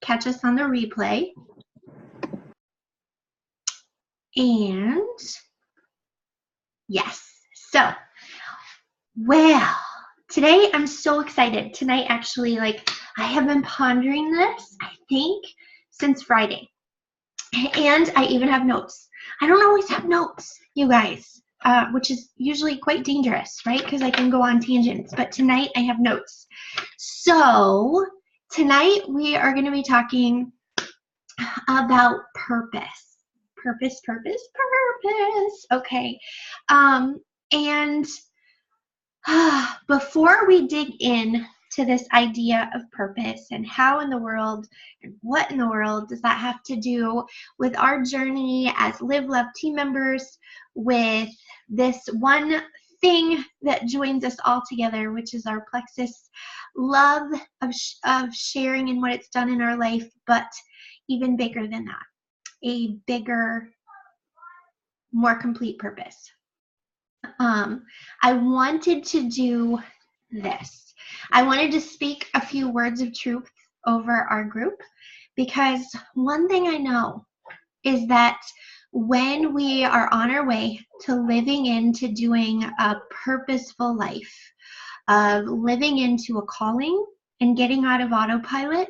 catch us on the replay. And yes, so, well, today I'm so excited. Tonight, actually, like, I have been pondering this, I think, since Friday. And I even have notes. I don't always have notes, you guys, which is usually quite dangerous, right? Because I can go on tangents. But tonight I have notes. So tonight we are going to be talking about purpose. Purpose. Okay. And before we dig in to this idea of purpose and how in the world and what in the world does that have to do with our journey as Liveloved team members, with this one thing that joins us all together, which is our Plexus love of sharing and what it's done in our life, but even bigger than that, a bigger, more complete purpose. I wanted to do this. I wanted to speak a few words of truth over our group, because one thing I know is that when we are on our way to living into doing a purposeful life, living into a calling and getting out of autopilot,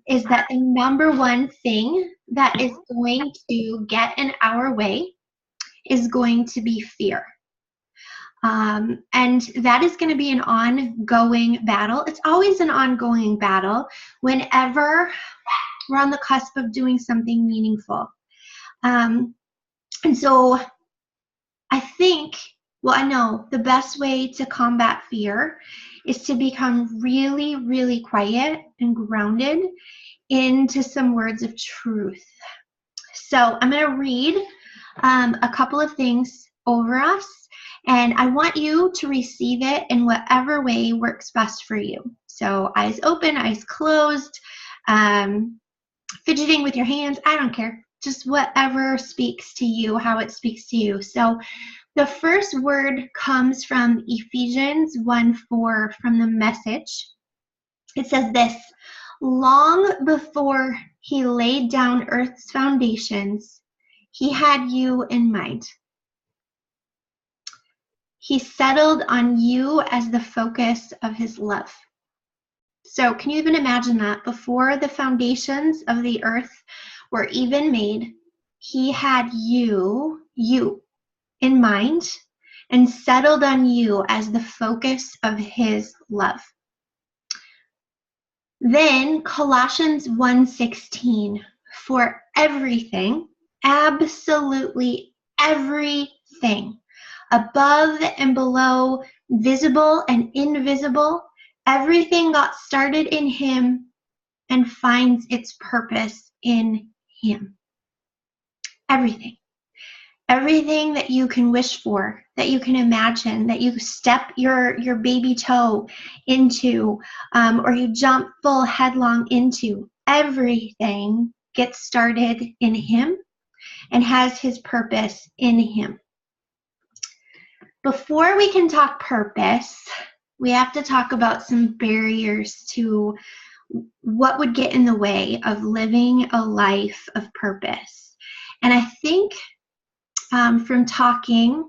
is that the number one thing that is going to get in our way is going to be fear. And that is going to be an ongoing battle. It's always an ongoing battle whenever we're on the cusp of doing something meaningful. And so I think, well, I know the best way to combat fear is to become really, really quiet and grounded into some words of truth. So I'm going to read a couple of things over us, and I want you to receive it in whatever way works best for you. So eyes open, eyes closed, fidgeting with your hands, I don't care. Just whatever speaks to you, how it speaks to you. So the first word comes from Ephesians 1:4 from the Message. It says this: long before he laid down earth's foundations, he had you in mind. He settled on you as the focus of his love. So can you even imagine that? Before the foundations of the earth were even made, he had you in mind and settled on you as the focus of his love. Then Colossians 1:16, for everything, absolutely everything, above and below, visible and invisible, everything got started in him and finds its purpose in him. Everything. Everything that you can wish for, that you can imagine, that you step your baby toe into, or you jump full headlong into, everything gets started in him and has his purpose in him. Before we can talk purpose, we have to talk about some barriers to what would get in the way of living a life of purpose. And I think from talking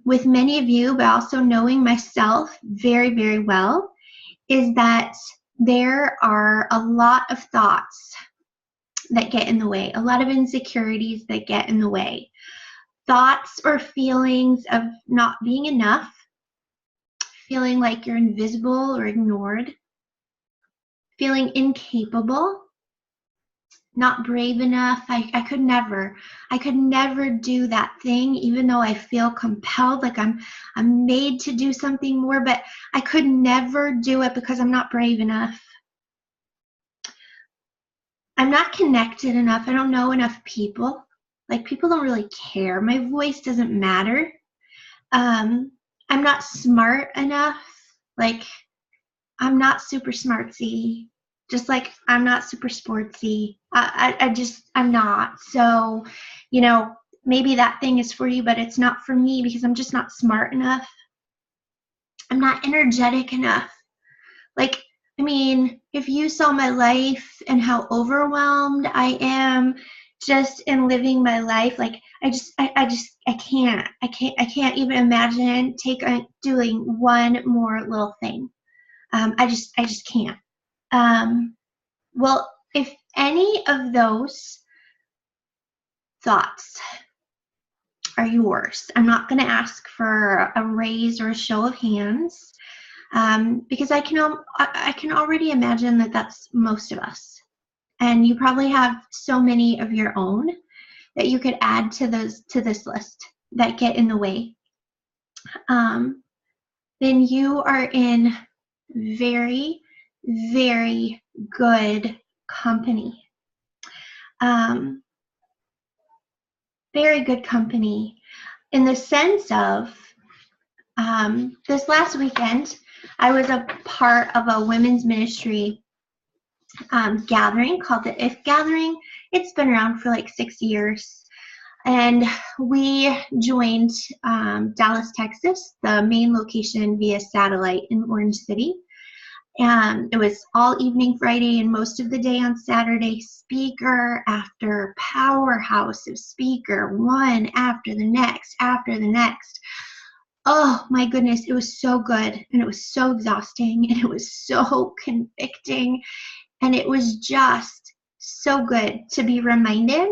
with many of you, but also knowing myself very, very well, is that there are a lot of thoughts that get in the way, a lot of insecurities that get in the way. Thoughts or feelings of not being enough, feeling like you're invisible or ignored, feeling incapable, not brave enough. I could never do that thing, even though I feel compelled, like I'm made to do something more, but I could never do it because I'm not brave enough. I'm not connected enough. I don't know enough people. Like, people don't really care. My voice doesn't matter. I'm not smart enough. Like, I'm not super smartsy. Just like I'm not super sportsy. I'm not. So, you know, maybe that thing is for you, but it's not for me because I'm just not smart enough. I'm not energetic enough. Like, I mean, if you saw my life and how overwhelmed I am just in living my life, like I can't even imagine doing one more little thing. I just can't. Well, if any of those thoughts are yours, I'm not going to ask for a raise or a show of hands, because I can already imagine that that's most of us. And you probably have so many of your own that you could add to this list that get in the way. Then you are in very, very good company. Very good company in the sense of this last weekend, I was a part of a women's ministry gathering called the If Gathering. It's been around for like 6 years. And we joined Dallas, Texas, the main location via satellite in Orange City. And it was all evening Friday and most of the day on Saturday, speaker after powerhouse of speaker, one after the next, Oh my goodness, it was so good, and it was so exhausting, and it was so convicting, and it was just so good to be reminded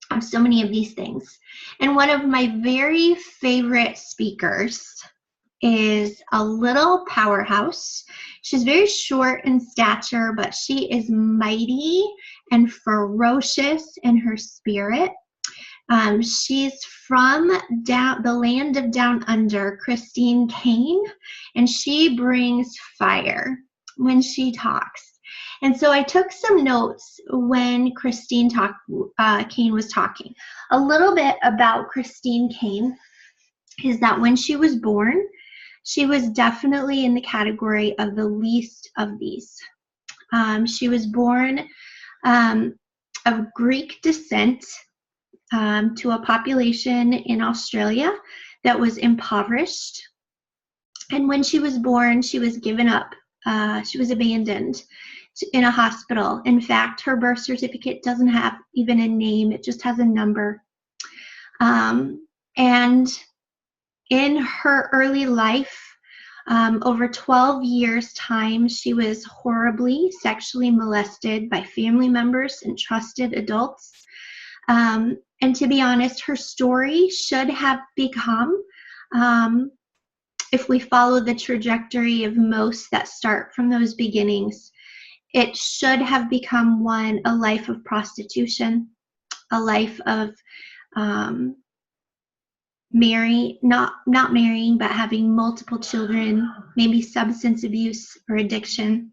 of so many of these things. And one of my very favorite speakers is a little powerhouse. She's very short in stature, but she is mighty and ferocious in her spirit. She's from the land of down under, Christine Kane, and she brings fire when she talks. And so I took some notes when Christine Kane was talking. A little bit about Christine Kane is that when she was born, she was definitely in the category of the least of these. She was born of Greek descent to a population in Australia that was impoverished. And when she was born, she was given up. She was abandoned in a hospital. In fact, her birth certificate doesn't have even a name. It just has a number. And in her early life, over 12 years' time, she was horribly sexually molested by family members and trusted adults. And to be honest, her story should have become, if we follow the trajectory of most that start from those beginnings, it should have become a life of prostitution, a life of not marrying, but having multiple children, maybe substance abuse or addiction.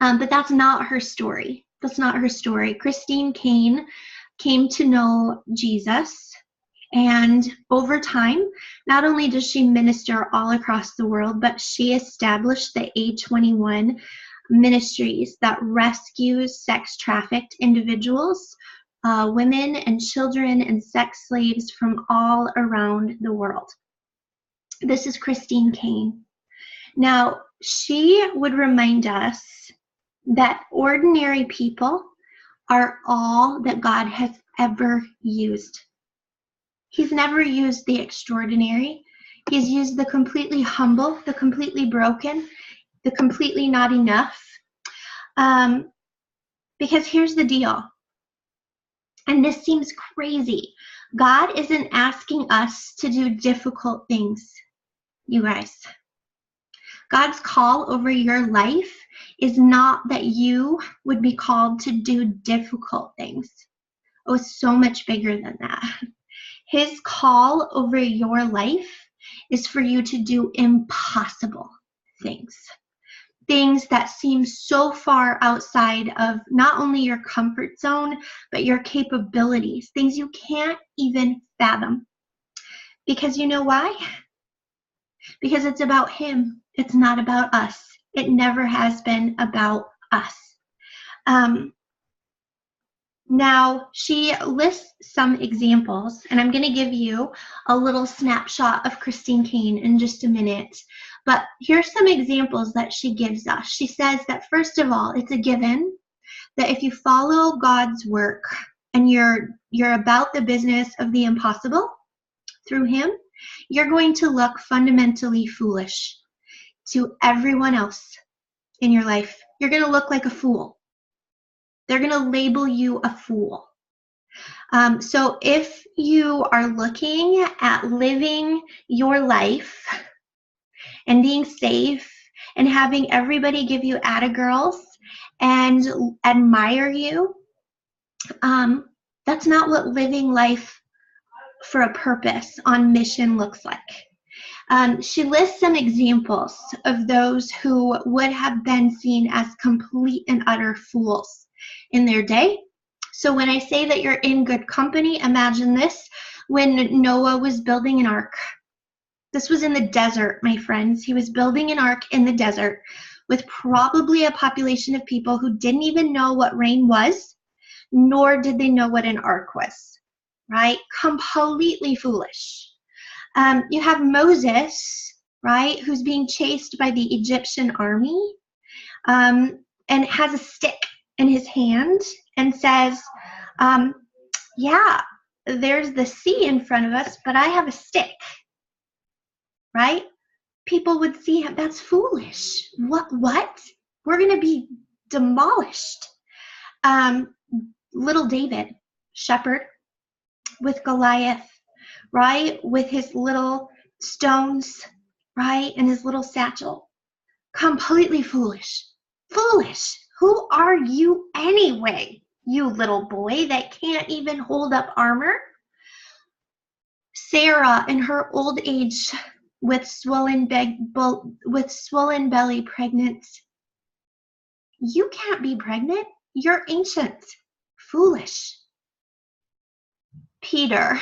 But that's not her story. That's not her story. Christine Kane came to know Jesus, and over time, not only does she minister all across the world, but she established the A21 ministries that rescues sex-trafficked individuals, women and children and sex slaves from all around the world. This is Christine Kane. Now, she would remind us that ordinary people are all that God has ever used. He's never used the extraordinary. He's used the completely humble, the completely broken, the completely not enough. Because here's the deal, and this seems crazy. God isn't asking us to do difficult things, you guys. God's call over your life is not that you would be called to do difficult things. Oh, it's so much bigger than that. His call over your life is for you to do impossible things. Things that seem so far outside of not only your comfort zone, but your capabilities. Things you can't even fathom. Because you know why? Because it's about him. It's not about us. It never has been about us. Now, she lists some examples, and I'm going to give you a little snapshot of Christine Kane in just a minute. But here's some examples that she gives us. She says that, first of all, it's a given that if you follow God's work and you're about the business of the impossible through him, you're going to look fundamentally foolish to everyone else in your life. You're going to look like a fool. They're going to label you a fool. So if you are looking at living your life and being safe and having everybody give you attagirls and admire you, that's not what living life for a purpose on mission looks like. She lists some examples of those who would have been seen as complete and utter fools in their day. So when I say that you're in good company, imagine this. When Noah was building an ark, this was in the desert, my friends. He was building an ark in the desert with probably a population of people who didn't even know what rain was, nor did they know what an ark was, right? Completely foolish. You have Moses, right, who's being chased by the Egyptian army, and has a stick in his hand and says, yeah, there's the sea in front of us, but I have a stick, right? People would see him, that's foolish. What? We're going to be demolished. Little David, shepherd with Goliath, right? With his little stones, right? And his little satchel. Completely foolish. Foolish. Who are you anyway, you little boy that can't even hold up armor? Sarah in her old age with swollen belly pregnant. You can't be pregnant. You're ancient. Foolish. Peter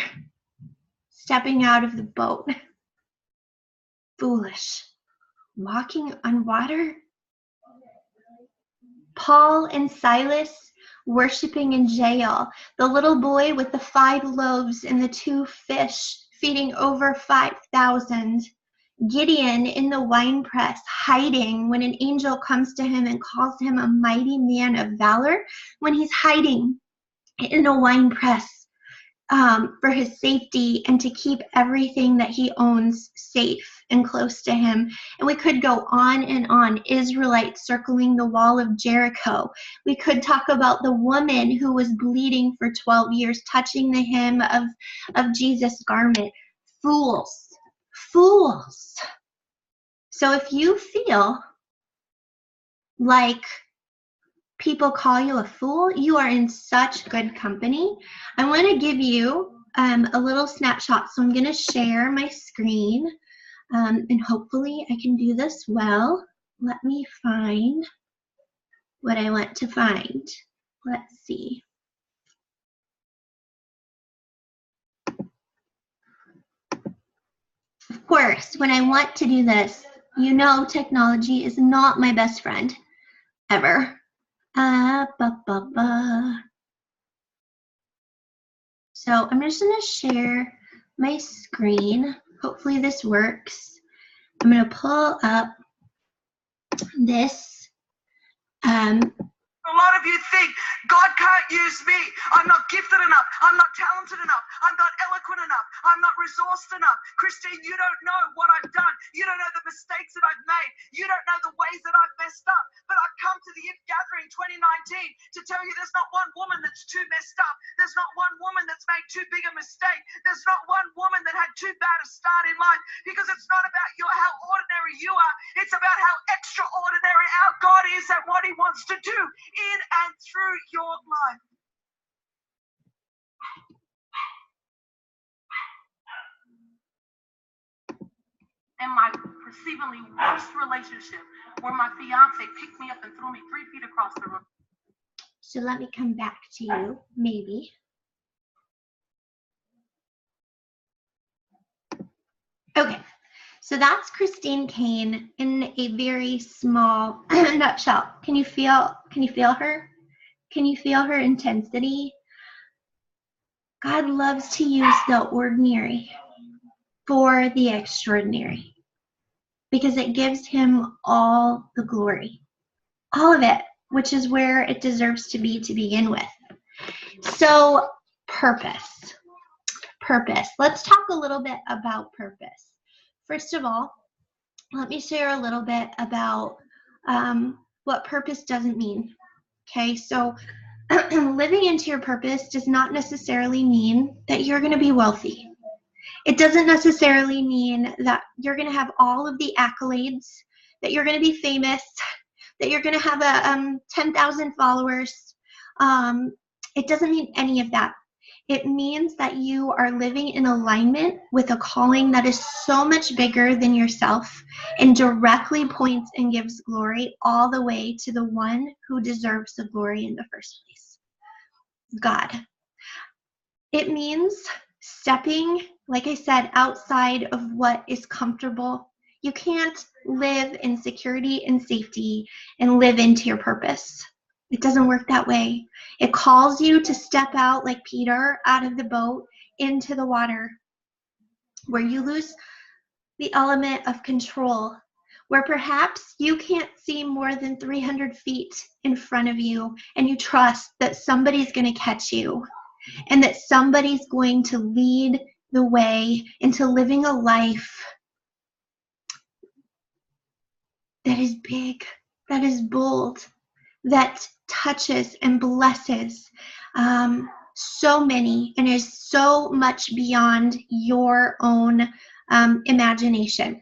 stepping out of the boat. Foolish. Walking on water. Paul and Silas worshiping in jail. The little boy with the 5 loaves and the 2 fish feeding over 5,000. Gideon in the winepress hiding when an angel comes to him and calls him a mighty man of valor, when he's hiding in a winepress for his safety and to keep everything that he owns safe and close to him. And we could go on and on. Israelites circling the wall of Jericho. We could talk about the woman who was bleeding for 12 years, touching the hem of Jesus' garment. Fools. Fools. So if you feel like people call you a fool, you are in such good company. I want to give you a little snapshot. So I'm going to share my screen, and hopefully I can do this well. Let me find what I want to find. Let's see. Of course, when I want to do this, you know technology is not my best friend, ever. So I'm just going to share my screen. Hopefully this works. I'm going to pull up this. A lot of you think God can't use me. I'm not gifted enough. I'm not talented enough. I'm not eloquent enough. I'm not resourced enough. Christine, you don't know what I've done. You don't know the mistakes that I've made. You don't know the ways that I've messed up. But I've come to the If Gathering 2019 to tell you there's not one woman that's too messed up. There's not one woman that's made too big a mistake. There's not one woman that had too bad a start in life, because it's not about how ordinary you are. It's about how extraordinary our God is at what he wants to do in and through your life. In my perceivably worst relationship, where my fiance picked me up and threw me 3 feet across the room. So let me come back to you, maybe. Okay, so that's Christine Kane in a very small nutshell. Can you feel her? Can you feel her intensity? God loves to use the ordinary for the extraordinary. because it gives him all the glory, all of it, which is where it deserves to be to begin with. So, purpose. Purpose. Let's talk a little bit about purpose. First of all, let me share a little bit about what purpose doesn't mean. Okay, so living into your purpose does not necessarily mean that you're going to be wealthy. It doesn't necessarily mean that you're going to have all of the accolades, that you're going to be famous, that you're going to have 10,000 followers. It doesn't mean any of that. It means that you are living in alignment with a calling that is so much bigger than yourself and directly points and gives glory all the way to the one who deserves the glory in the first place, God. It means stepping, like I said, outside of what is comfortable. You can't live in security and safety and live into your purpose. It doesn't work that way. It calls you to step out like Peter out of the boat into the water, where you lose the element of control, where perhaps you can't see more than 300 feet in front of you, and you trust that somebody's going to catch you and that somebody's going to lead the way into living a life that is big, that is bold, that touches and blesses so many and is so much beyond your own imagination.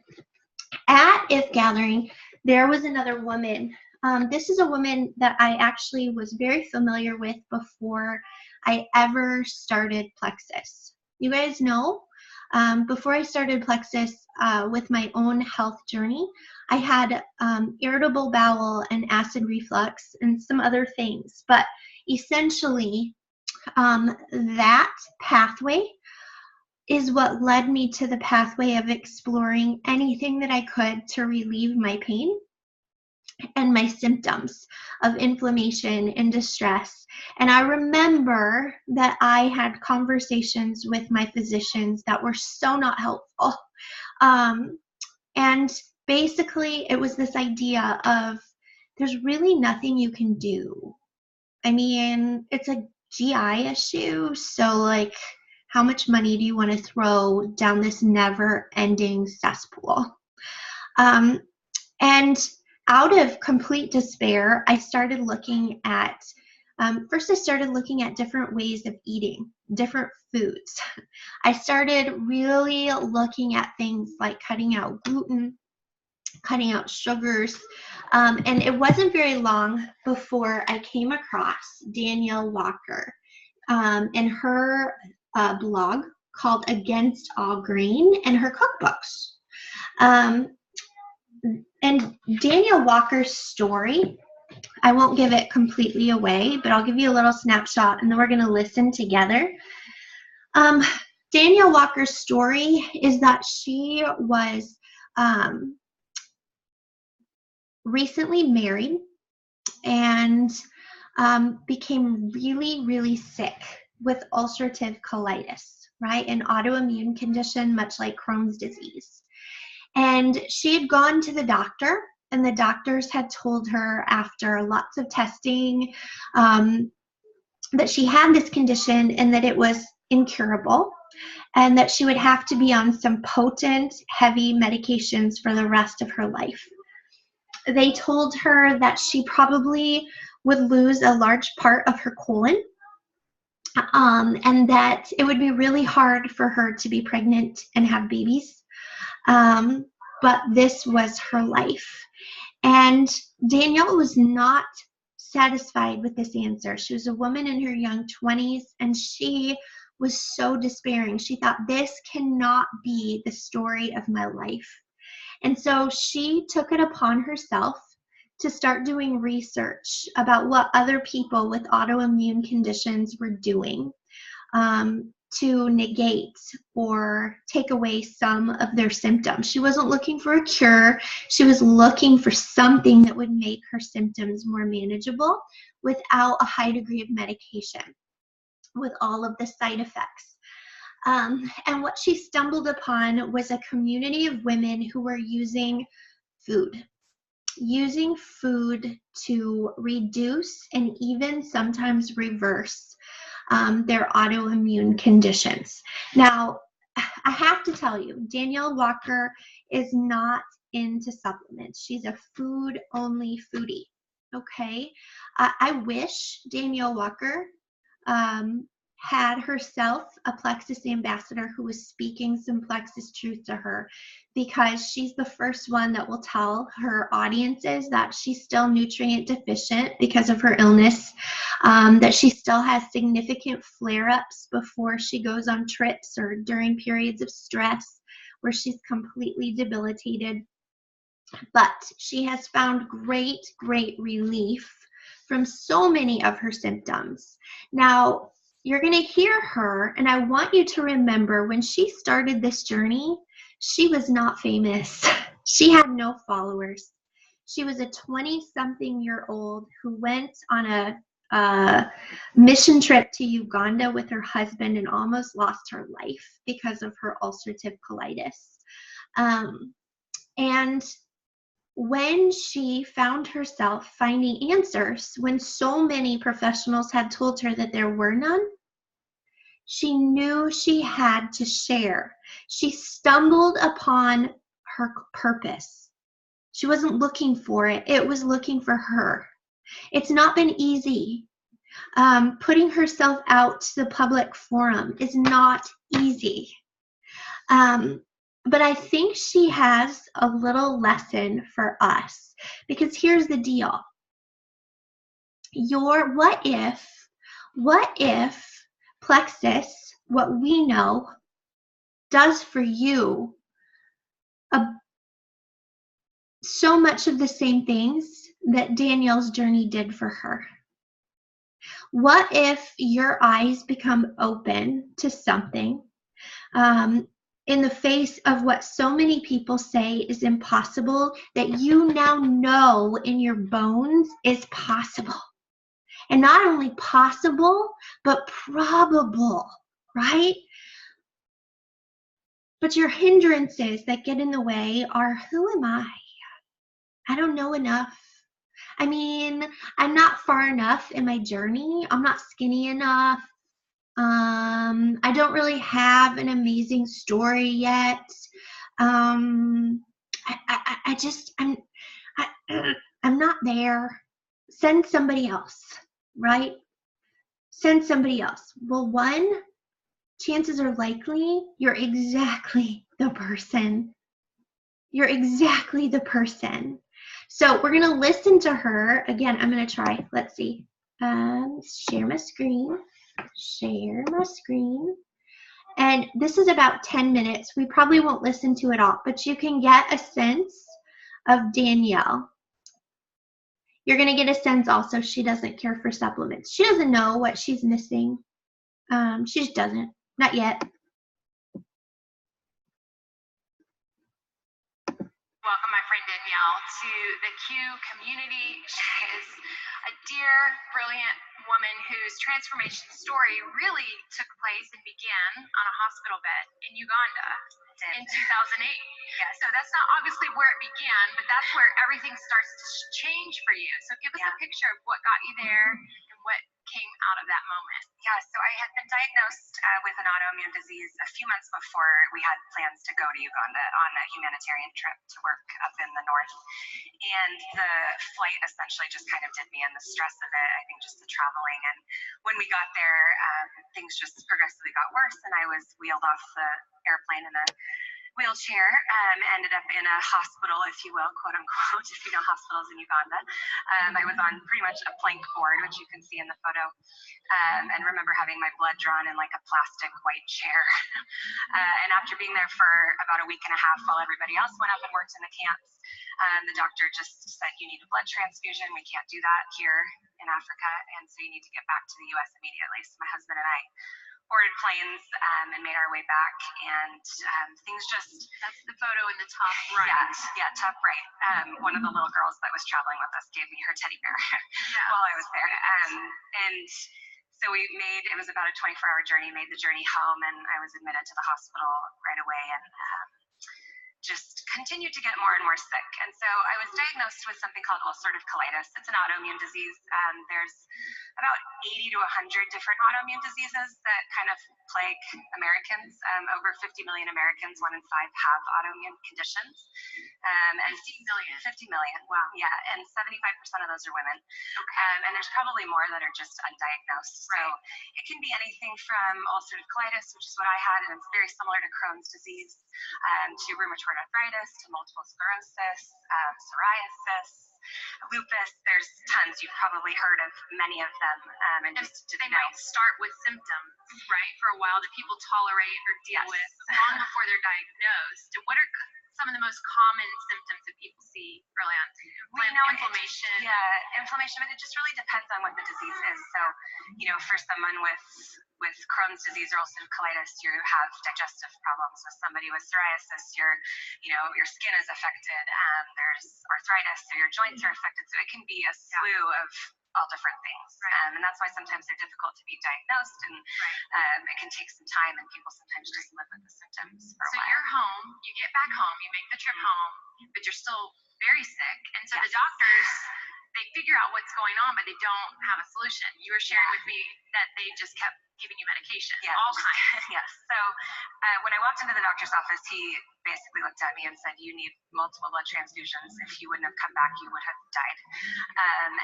At If Gathering, there was another woman. This is a woman that I actually was very familiar with before I ever started Plexus. You guys know, before I started Plexus with my own health journey, I had irritable bowel and acid reflux and some other things. But essentially, that pathway is what led me to the pathway of exploring anything that I could to relieve my pain and my symptoms of inflammation and distress. And I remember that I had conversations with my physicians that were so not helpful. And basically, it was this idea of there's really nothing you can do. I mean, it's a GI issue, so like, how much money do you want to throw down this never-ending cesspool? And out of complete despair, I started looking at, first I started looking at different ways of eating, different foods. I started really looking at things like cutting out gluten, cutting out sugars, and it wasn't very long before I came across Danielle Walker and her blog called Against All Grain and her cookbooks. And Danielle Walker's story, I won't give it completely away, but I'll give you a little snapshot and then we're going to listen together. Danielle Walker's story is that she was recently married and became really, really sick with ulcerative colitis, right? An autoimmune condition, much like Crohn's disease. And she had gone to the doctor, and the doctors had told her after lots of testing that she had this condition and that it was incurable and that she would have to be on some potent, heavy medications for the rest of her life. They told her that she probably would lose a large part of her colon, and that it would be really hard for her to be pregnant and have babies. But this was her life. And Danielle was not satisfied with this answer. She was a woman in her young 20s, and she was so despairing. She thought, this cannot be the story of my life. And so she took it upon herself to start doing research about what other people with autoimmune conditions were doing to negate or take away some of their symptoms. She wasn't looking for a cure. She was looking for something that would make her symptoms more manageable without a high degree of medication, with all of the side effects. And what she stumbled upon was a community of women who were using food to reduce and even sometimes reverse their autoimmune conditions. Now, I have to tell you, Danielle Walker is not into supplements. She's a food-only foodie, okay? I wish Danielle Walker had herself a Plexus ambassador who was speaking some Plexus truth to her, because she's the first one that will tell her audiences that she's still nutrient deficient because of her illness, that she still has significant flare-ups before she goes on trips or during periods of stress where she's completely debilitated. But she has found great relief from so many of her symptoms. Now, you're going to hear her, and I want you to remember when she started this journey, she was not famous. She had no followers. She was a 20-something-year-old who went on a mission trip to Uganda with her husband and almost lost her life because of her ulcerative colitis. And when she found herself finding answers when so many professionals had told her that there were none, she knew she had to share. She stumbled upon her purpose. She wasn't looking for it. It was looking for her. It's not been easy. Putting herself out to the public forum is not easy. But I think she has a little lesson for us, because here's the deal. What if Plexus, what we know, does for you so much of the same things that Danielle's journey did for her? What if your eyes become open to something in the face of what so many people say is impossible, that you now know in your bones is possible? And not only possible, but probable, right? But your hindrances that get in the way are, who am I? I don't know enough. I mean, I'm not far enough in my journey. I'm not skinny enough. I don't really have an amazing story yet. I'm not there. Send somebody else, right? Send somebody else. Well, one, chances are likely you're exactly the person. You're exactly the person. So we're going to listen to her. Again, I'm going to try. Let's see. Share my screen. Share my screen. And this is about 10 minutes. We probably won't listen to it all, but you can get a sense of Danielle. You're going to get a sense also she doesn't care for supplements. She doesn't know what she's missing. She just doesn't. Not yet. Welcome my friend Danielle to the Q community. She is a dear, brilliant woman whose transformation story really took place and began on a hospital bed in Uganda in 2008. Yeah, so that's not obviously where it began, but that's where everything starts to change for you. So give us a picture of what got you there and what came out of that moment. Yeah, so I had been diagnosed with an autoimmune disease a few months before we had plans to go to Uganda on a humanitarian trip to work up in the north. And the flight essentially just kind of did me in, the stress of it, I think just the traveling. And when we got there, things just progressively got worse, and I was wheeled off the airplane in a wheelchair, ended up in a hospital, if you will, quote unquote, if you know hospitals in Uganda. I was on pretty much a plank board, which you can see in the photo, and remember having my blood drawn in like a plastic white chair. And after being there for about a week and a half while everybody else went up and worked in the camps, the doctor just said, you need a blood transfusion. We can't do that here in Africa, and so you need to get back to the US immediately. So my husband and I boarded planes and made our way back, and things just... That's the photo in the top right. Yeah, top right. One of the little girls that was traveling with us gave me her teddy bear while I was there. And so So it was about a 24-hour journey, made the journey home, and I was admitted to the hospital right away, and just continued to get more and more sick. And so I was diagnosed with something called ulcerative colitis. It's an autoimmune disease. There's about 80 to 100 different autoimmune diseases that kind of plague Americans. Over 50 million Americans, 1 in 5, have autoimmune conditions. And 50 million. Wow. Yeah, and 75% of those are women. Okay. And there's probably more that are just undiagnosed. So it can be anything from ulcerative colitis, which is what I had, and it's very similar to Crohn's disease, to rheumatoid arthritis, to multiple sclerosis, psoriasis, lupus. There's tons. You've probably heard of many of them. And they might start with symptoms, right, for a while that people tolerate or deal with long before they're diagnosed. What are some of the most common symptoms that people see early on? Inflammation. Inflammation, but it just really depends on what the disease is. So, for someone with Crohn's disease or ulcerative colitis, you have digestive problems. With somebody with psoriasis, your skin is affected. There's arthritis, so your joints are affected. So it can be a slew of all different things. And that's why sometimes they're difficult to be diagnosed, and it can take some time, and people sometimes just live with the symptoms for a while. So you're home, you get back home, you make the trip home, but you're still very sick. And so the doctors, they figure out what's going on, but they don't have a solution. You were sharing with me that they just kept giving you medication, all kinds. Yes. So when I walked into the doctor's office, he basically looked at me and said, "You need multiple blood transfusions. If you wouldn't have come back, you would have died."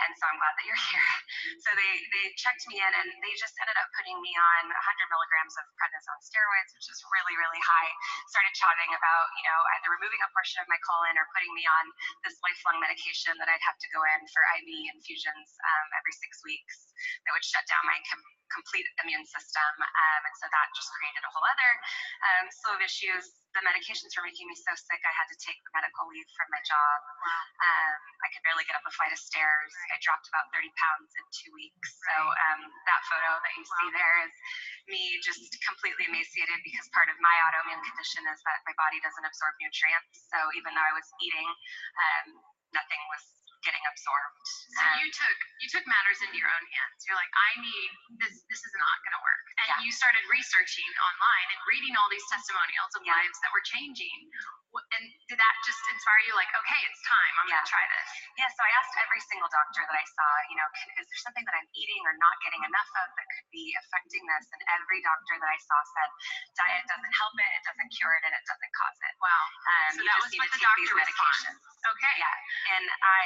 And so I'm glad that you're here. So they checked me in, and they just ended up putting me on 100 milligrams of prednisone steroids, which is really, really high. Started chatting about, either removing a portion of my colon or putting me on this lifelong medication that I'd have to go in for IV infusions every 6 weeks that would shut down my complete immune system. And so that just created a whole other slew of issues. The medications were making me so sick, I had to take medical leave from my job. I could barely get up a flight of stairs. I dropped about 30 pounds in 2 weeks. So that photo that you see there is me just completely emaciated, because part of my autoimmune condition is that my body doesn't absorb nutrients. So even though I was eating, nothing was getting absorbed. So you took matters into your own hands. You're like, I need this. This is not going to work. And you started researching online and reading all these testimonials of lives that were changing. And did that just inspire you? Like, okay, it's time. I'm going to try this. Yeah. So I asked every single doctor that I saw, is there something that I'm eating or not getting enough of that could be affecting this? And every doctor that I saw said, diet doesn't help it, it doesn't cure it, and it doesn't cause it. Wow. So that was what the doctor medications. Okay. Yeah. And I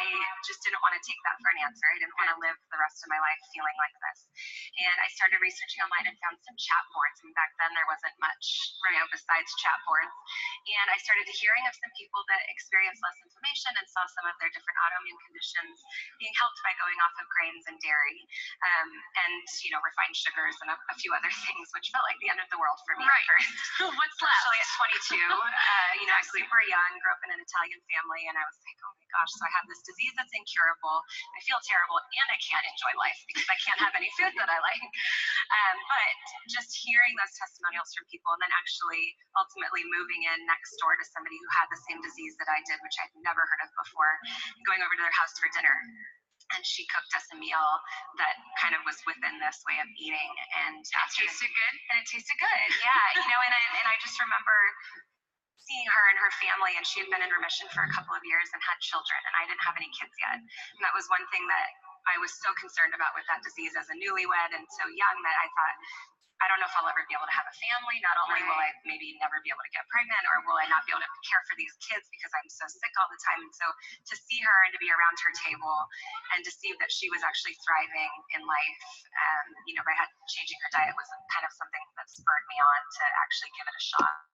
just didn't want to take that for an answer. I didn't want to live the rest of my life feeling like this. And I started researching online and found some chat boards. And back then there wasn't much, besides chat boards. And I started hearing of some people that experienced less inflammation and saw some of their different autoimmune conditions being helped by going off of grains and dairy, and refined sugars and a few other things, which felt like the end of the world for me at first. What's left? Especially at 22, I was super young, grew up in an Italian family, and I was like, oh my gosh, so I have this disease that's incurable, I feel terrible, and I can't enjoy life because I can't have any food that I like. But just hearing those testimonials from people, and then actually ultimately moving in next door to somebody who had the same disease that I did, which I'd never heard of before, going over to their house for dinner. And she cooked us a meal that kind of was within this way of eating. And it tasted good? And it tasted good, yeah. And I just remember seeing her and her family, and she had been in remission for a couple of years and had children, and I didn't have any kids yet. And that was one thing that I was so concerned about with that disease as a newlywed and so young, that I thought, I don't know if I'll ever be able to have a family. Not only will I maybe never be able to get pregnant, or will I not be able to care for these kids because I'm so sick all the time. And so to see her and to be around her table and to see that she was actually thriving in life, by changing her diet, was kind of something that spurred me on to actually give it a shot.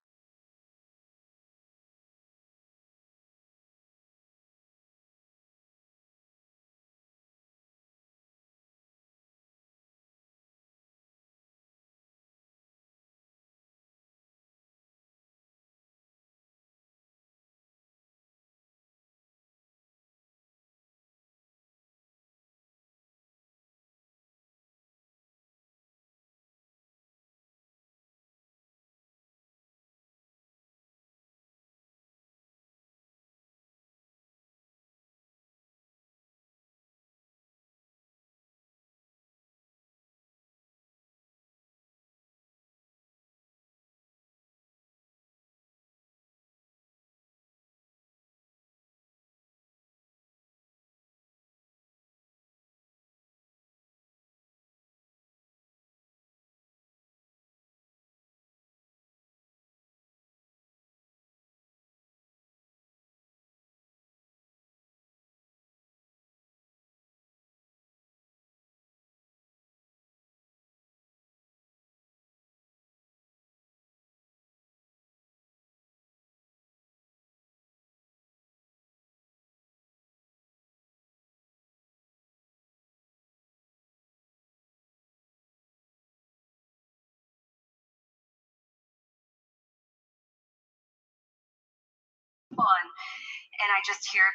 and I just hear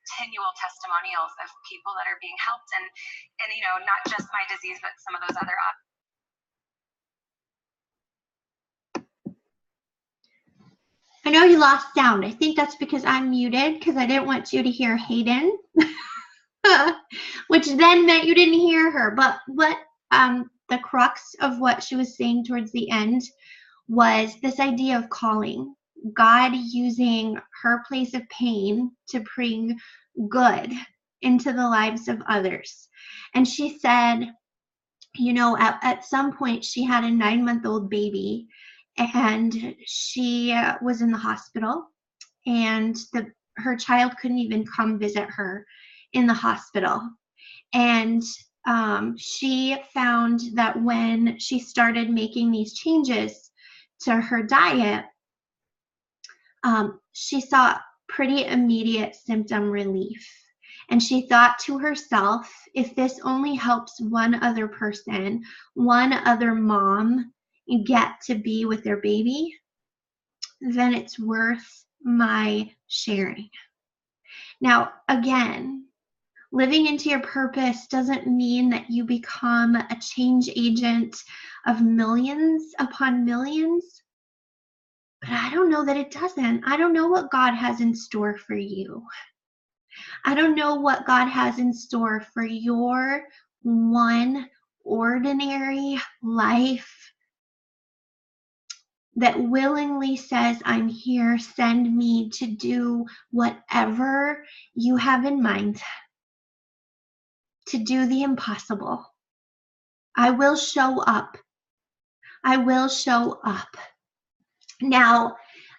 continual testimonials of people that are being helped, and you know, not just my disease, but some of those other I know you lost sound. I think that's because I'm muted because I didn't want you to hear Hayden, which then meant you didn't hear her. But what the crux of what she was saying towards the end was this idea of calling, God using her place of pain to bring good into the lives of others. And she said, you know, at some point she had a 9-month-old baby, and she was in the hospital, and her child couldn't even come visit her in the hospital. And she found that when she started making these changes to her diet, she saw pretty immediate symptom relief. And she thought to herself, if this only helps one other person, one other mom get to be with their baby, then it's worth my sharing. Now, again, living into your purpose doesn't mean that you become a change agent of millions upon millions. But I don't know that it doesn't. I don't know what God has in store for you. I don't know what God has in store for your one ordinary life that willingly says, I'm here, send me to do whatever you have in mind, to do the impossible. I will show up. I will show up. Now,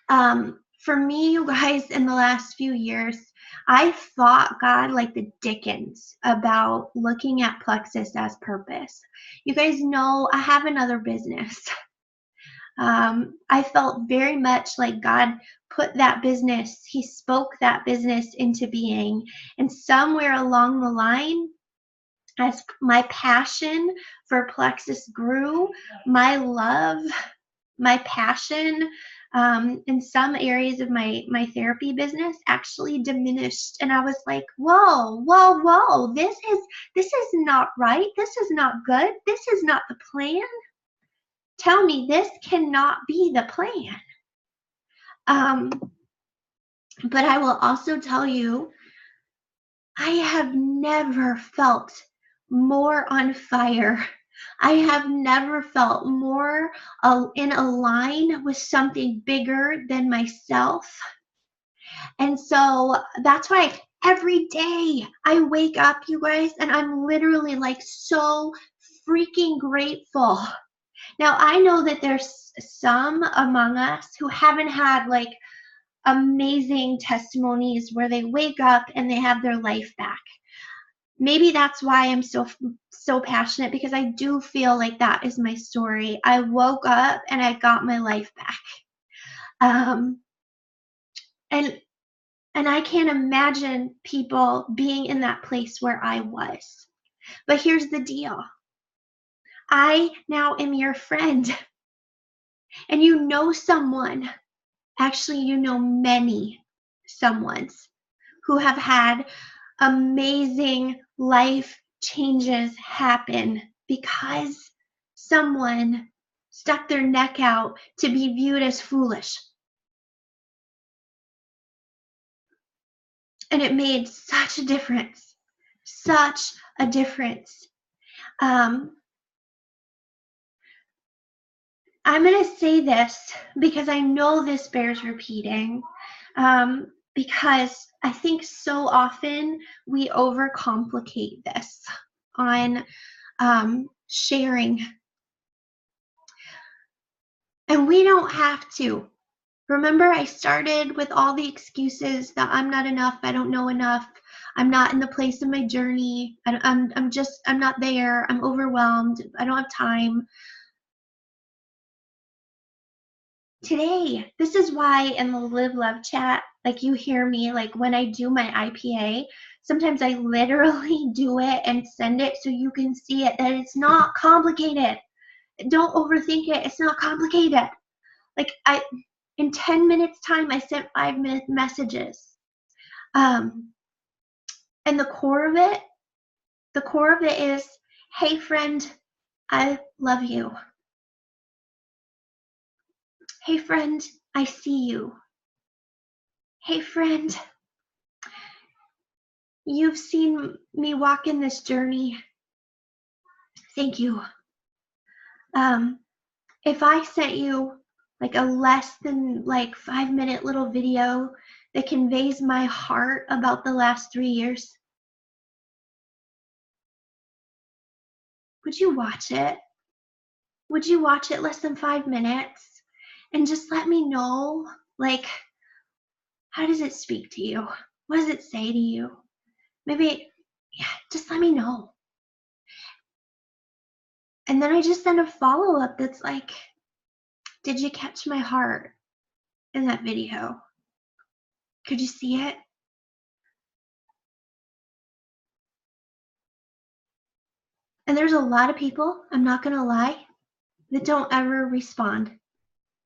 for me, you guys, in the last few years, I fought God like the dickens about looking at Plexus as purpose. You guys know I have another business. I felt very much like God put that business, He spoke that business into being. And somewhere along the line, as my passion for Plexus grew, my love, my passion in some areas of my therapy business actually diminished. And I was like, whoa, this is not right. This is not good. This is not the plan. Tell me, this cannot be the plan. But I will also tell you, I have never felt more on fire. I have never felt more in a line with something bigger than myself. And so that's why every day I wake up, you guys, and I'm literally like so freaking grateful. Now, I know that there's some among us who haven't had like amazing testimonies where they wake up and they have their life back. Maybe that's why I'm so passionate, because I do feel like that is my story. I woke up and I got my life back. And I can't imagine people being in that place where I was. But here's the deal. I now am your friend. And you know someone, actually you know many someones who have had amazing life changes happen because someone stuck their neck out to be viewed as foolish. And it made such a difference. Such a difference. I'm going to say this because I know this bears repeating, because I think so often we overcomplicate this on sharing. And we don't have to. Remember, I started with all the excuses that I'm not enough, I don't know enough, I'm not in the place of my journey, I'm not there, I'm overwhelmed, I don't have time. Today, this is why in the Live Love chat, like you hear me, like when I do my IPA, sometimes I literally do it and send it so you can see it, that it's not complicated. Don't overthink it, it's not complicated. Like in 10 minutes time, I sent 5 messages. And the core of it is, hey friend, I love you. Hey friend, I see you. Hey friend, you've seen me walk in this journey. Thank you. If I sent you like a less than 5-minute little video that conveys my heart about the last 3 years, would you watch it? Would you watch it less than 5 minutes and just let me know, how does it speak to you? What does it say to you? Maybe, yeah, just let me know. And then I just send a follow-up that's like, did you catch my heart in that video? Could you see it? And there's a lot of people, I'm not gonna lie, that don't ever respond.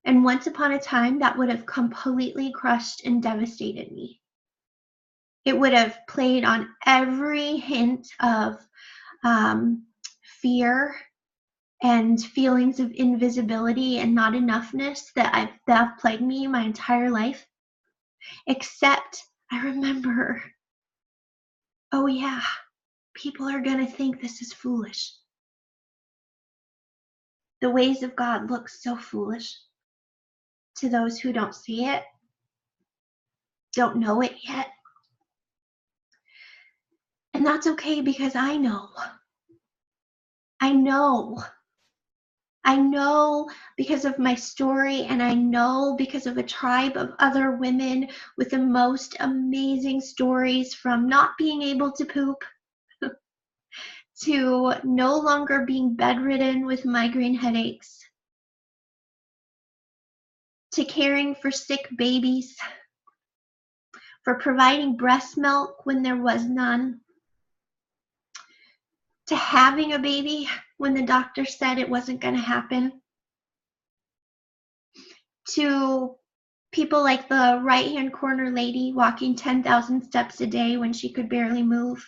And once upon a time, that would have completely crushed and devastated me. It would have played on every hint of fear and feelings of invisibility and not enoughness that have plagued me my entire life. Except I remember, oh yeah, people are gonna think this is foolish. The ways of God look so foolish to those who don't see it, don't know it yet. And that's okay, because I know because of my story, and I know because of a tribe of other women with the most amazing stories, from not being able to poop to no longer being bedridden with migraine headaches, to caring for sick babies, for providing breast milk when there was none, to having a baby when the doctor said it wasn't going to happen, to people like the right-hand corner lady walking 10,000 steps a day when she could barely move.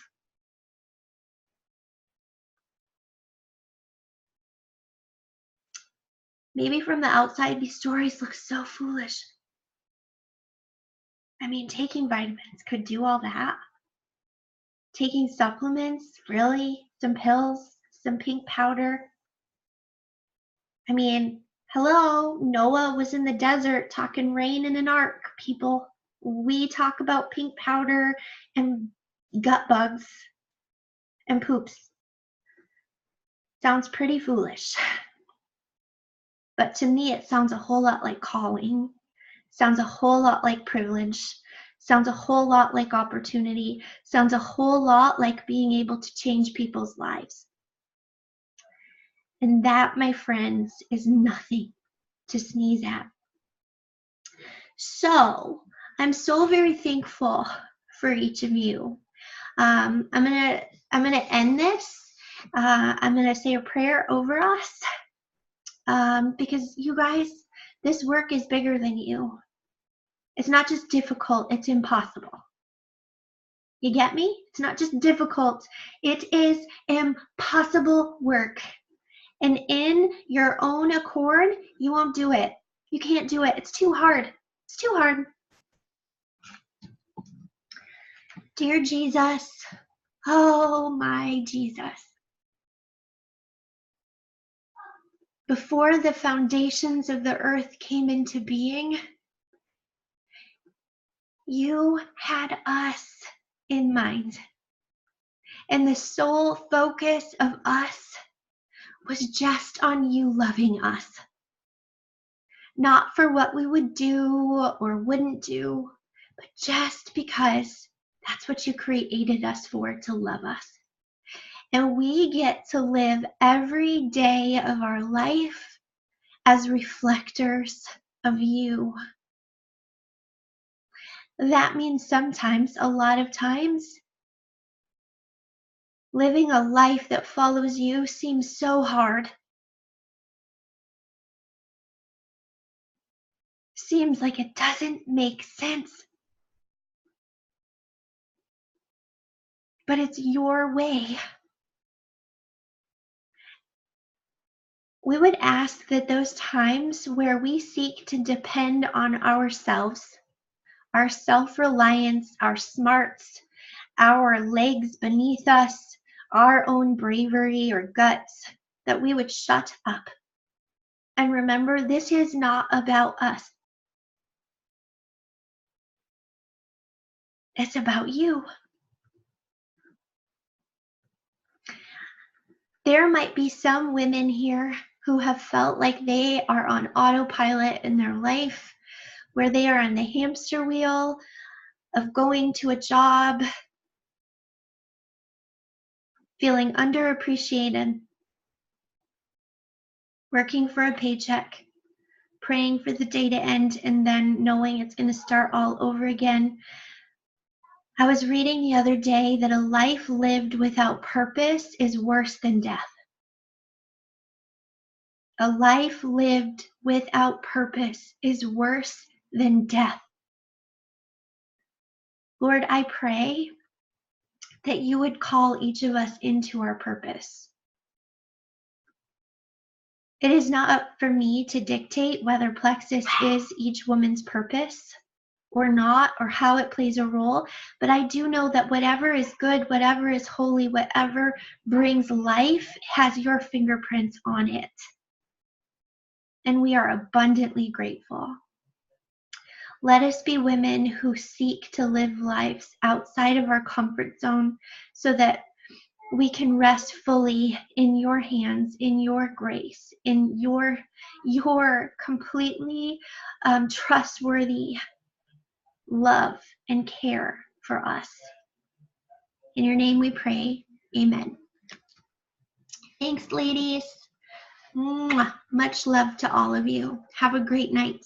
Maybe from the outside, these stories look so foolish. I mean, taking vitamins could do all that. Taking supplements, really? Some pills, some pink powder. I mean, hello, Noah was in the desert talking rain in an ark, people. We talk about pink powder and gut bugs and poops. Sounds pretty foolish. But to me, it sounds a whole lot like calling. Sounds a whole lot like privilege. Sounds a whole lot like opportunity. Sounds a whole lot like being able to change people's lives. And that, my friends, is nothing to sneeze at. So I'm so very thankful for each of you. I'm gonna end this. I'm gonna say a prayer over us, because you guys, this work is bigger than you. It's not just difficult, it's impossible. You get me? It's not just difficult, it is impossible work. And in your own accord, you won't do it. You can't do it. It's too hard. It's too hard. Dear Jesus, oh my Jesus, before the foundations of the earth came into being, you had us in mind. And the sole focus of us was just on you loving us. Not for what we would do or wouldn't do, but just because that's what you created us for, to love us. And we get to live every day of our life as reflectors of you. That means sometimes, a lot of times, living a life that follows you seems so hard. Seems like it doesn't make sense. but it's your way. We would ask that those times where we seek to depend on ourselves, our self-reliance, our smarts, our legs beneath us, our own bravery or guts, that we would shut up. And remember, this is not about us. It's about you. There might be some women here who have felt like they are on autopilot in their life, where they are on the hamster wheel of going to a job, feeling underappreciated, working for a paycheck, praying for the day to end, and then knowing it's going to start all over again. I was reading the other day that a life lived without purpose is worse than death. A life lived without purpose is worse than death. Lord, I pray that you would call each of us into our purpose. It is not up for me to dictate whether Plexus is each woman's purpose or not, or how it plays a role, but I do know that whatever is good, whatever is holy, whatever brings life has your fingerprints on it. And we are abundantly grateful. Let us be women who seek to live lives outside of our comfort zone so that we can rest fully in your hands, in your grace, in your completely trustworthy love and care for us. In your name we pray. Amen. Thanks, ladies. Much love to all of you. Have a great night.